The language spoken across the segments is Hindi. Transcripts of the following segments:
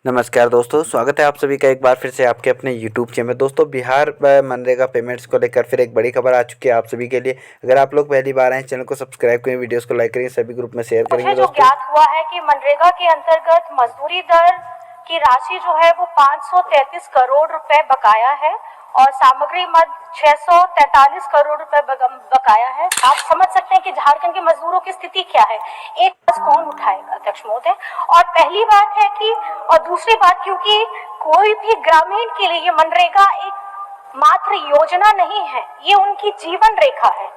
नमस्कार दोस्तों, स्वागत है आप सभी का एक बार फिर से आपके अपने यूट्यूब चैनल में। दोस्तों, बिहार मनरेगा पेमेंट्स को लेकर फिर एक बड़ी खबर आ चुकी है आप सभी के लिए। अगर आप लोग पहली बार आए चैनल को सब्सक्राइब करें, वीडियोस को लाइक करें, सभी ग्रुप में शेयर करेंगे। मुझे जो ज्ञात हुआ है कि मनरेगा के अंतर्गत मजदूरी दर की राशि जो है वो 533 करोड़ रुपए बकाया है और सामग्री मद 643 करोड़ रुपए बकाया है। आप समझ सकते हैं कि झारखंड के मजदूरों की स्थिति क्या है। एक बस कौन उठाएगा अध्यक्ष महोदय। और पहली बात है कि और दूसरी बात, क्योंकि कोई भी ग्रामीण के लिए ये मनरेगा एक मात्र योजना नहीं है, ये उनकी जीवन रेखा है।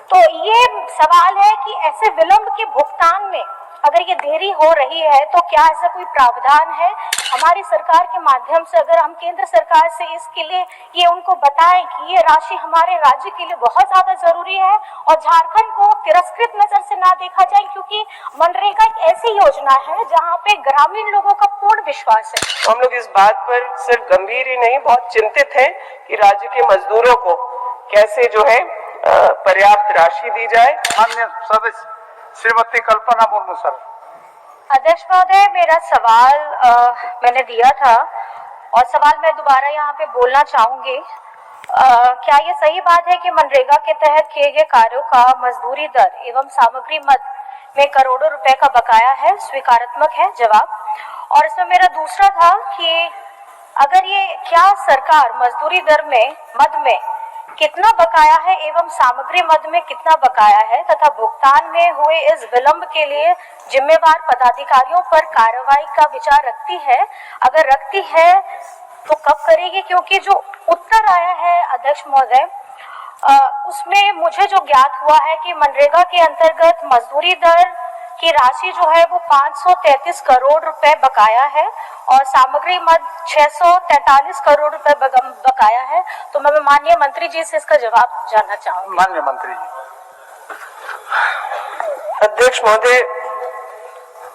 तो ये सवाल है कि ऐसे विलंब के भुगतान में अगर ये देरी हो रही है तो क्या ऐसा कोई प्रावधान है हमारी सरकार के माध्यम से, अगर हम केंद्र सरकार से इसके लिए ये उनको बताएं कि ये राशि हमारे राज्य के लिए बहुत ज्यादा जरूरी है और झारखंड को तिरस्कृत नजर से ना देखा जाए, क्योंकि मनरेगा एक ऐसी योजना है जहाँ पे ग्रामीण लोगों का पूर्ण विश्वास है। तो हम लोग इस बात पर सिर्फ गंभीर ही नहीं, बहुत चिंतित हैं कि राज्य के मजदूरों को कैसे जो है पर्याप्त राशि दी जाए। माननीय सदस्य श्रीमती कल्पना मुर्मू सर। अध्यक्ष महोदय, मेरा सवाल मैंने दिया था और सवाल मैं दोबारा यहाँ पे बोलना चाहूंगी। क्या ये सही बात है कि मनरेगा के तहत किए गए कार्यों का मजदूरी दर एवं सामग्री मद में करोड़ों रुपए का बकाया है? स्वीकारात्मक है जवाब। और इसमें मेरा दूसरा था कि अगर ये क्या सरकार मजदूरी दर में मद में कितना बकाया है एवं सामग्री मद में कितना बकाया है तथा भुगतान में हुए इस विलंब के लिए जिम्मेवार पदाधिकारियों पर कार्रवाई का विचार रखती है? अगर रखती है तो कब करेगी? क्योंकि जो उत्तर आया है अध्यक्ष महोदय उसमें मुझे जो ज्ञात हुआ है कि मनरेगा के अंतर्गत मजदूरी दर की राशि जो है वो 533 करोड़ रुपए बकाया है और सामग्री मद 643 करोड़ रुपए बकाया है। तो मैं माननीय मंत्री जी से इसका जवाब जानना चाहूंगी। माननीय मंत्री जी। अध्यक्ष महोदय,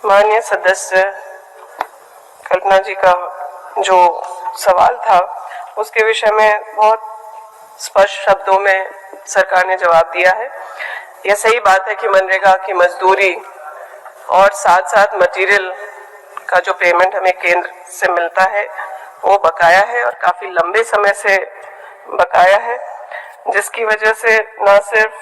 माननीय सदस्य कल्पना जी का जो सवाल था उसके विषय में बहुत स्पष्ट शब्दों में सरकार ने जवाब दिया है। यह सही बात है कि मनरेगा की मजदूरी और साथ साथ मटेरियल का जो पेमेंट हमें केंद्र से मिलता है वो बकाया है और काफी लंबे समय से बकाया है, जिसकी वजह से न सिर्फ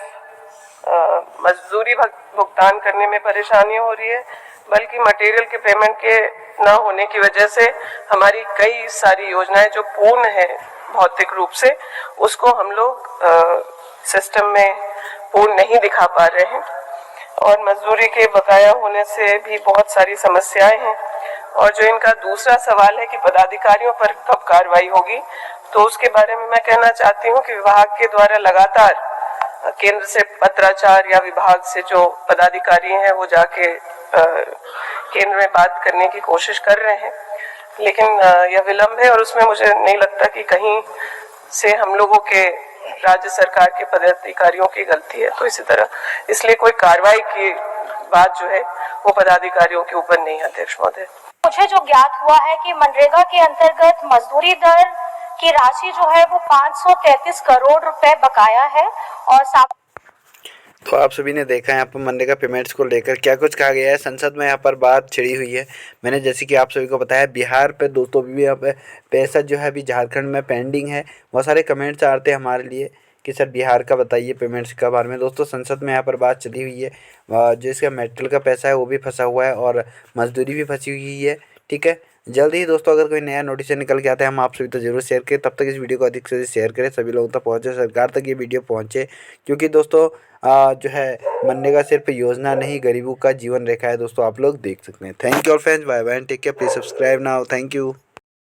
मजदूरी भुगतान करने में परेशानी हो रही है बल्कि मटेरियल के पेमेंट के न होने की वजह से हमारी कई सारी योजनाएं जो पूर्ण है भौतिक रूप से, उसको हम लोग सिस्टम में पूर्ण नहीं दिखा पा रहे हैं और मजदूरी के बकाया होने से भी बहुत सारी समस्याएं हैं। और जो इनका दूसरा सवाल है कि पदाधिकारियों पर कब कार्रवाई होगी, तो उसके बारे में मैं कहना चाहती हूं कि विभाग के द्वारा लगातार केंद्र से पत्राचार या विभाग से जो पदाधिकारी हैं वो जाके केंद्र में बात करने की कोशिश कर रहे हैं, लेकिन यह विलंब है और उसमें मुझे नहीं लगता कि कहीं से हम लोगों के राज्य सरकार के पदाधिकारियों की गलती है। तो इसी तरह इसलिए कोई कार्रवाई की बात जो है वो पदाधिकारियों के ऊपर नहीं है अध्यक्ष महोदय। मुझे जो ज्ञात हुआ है कि मनरेगा के अंतर्गत मजदूरी दर की राशि जो है वो 533 करोड़ रुपए बकाया है और तो आप सभी ने देखा यहाँ पर मनरेगा पेमेंट्स को लेकर क्या कुछ कहा गया है। संसद में यहाँ पर बात छिड़ी हुई है। मैंने जैसे कि आप सभी को बताया, बिहार पे दोस्तों भी यहाँ पे पैसा जो है अभी झारखंड में पेंडिंग है। बहुत सारे कमेंट्स आते हैं हमारे लिए कि सर बिहार का बताइए पेमेंट्स के बारे में। दोस्तों, संसद में यहाँ पर बात चली हुई है, जो इसका मेटल का पैसा है वो भी फंसा हुआ है और मजदूरी भी फंसी हुई है। ठीक है, जल्द ही दोस्तों अगर कोई नया नोटिस निकल के आता है हम आप सभी तो जरूर शेयर करें। तब तक इस वीडियो को अधिक से अधिक शेयर करें, सभी लोगों तक पहुंचे, सरकार तक ये वीडियो पहुंचे, क्योंकि दोस्तों जो है मनरेगा सिर्फ योजना नहीं, गरीबों का जीवन रेखा है। दोस्तों आप लोग देख सकते हैं। Thank you all friends, bye bye, take care, please subscribe now, thank you.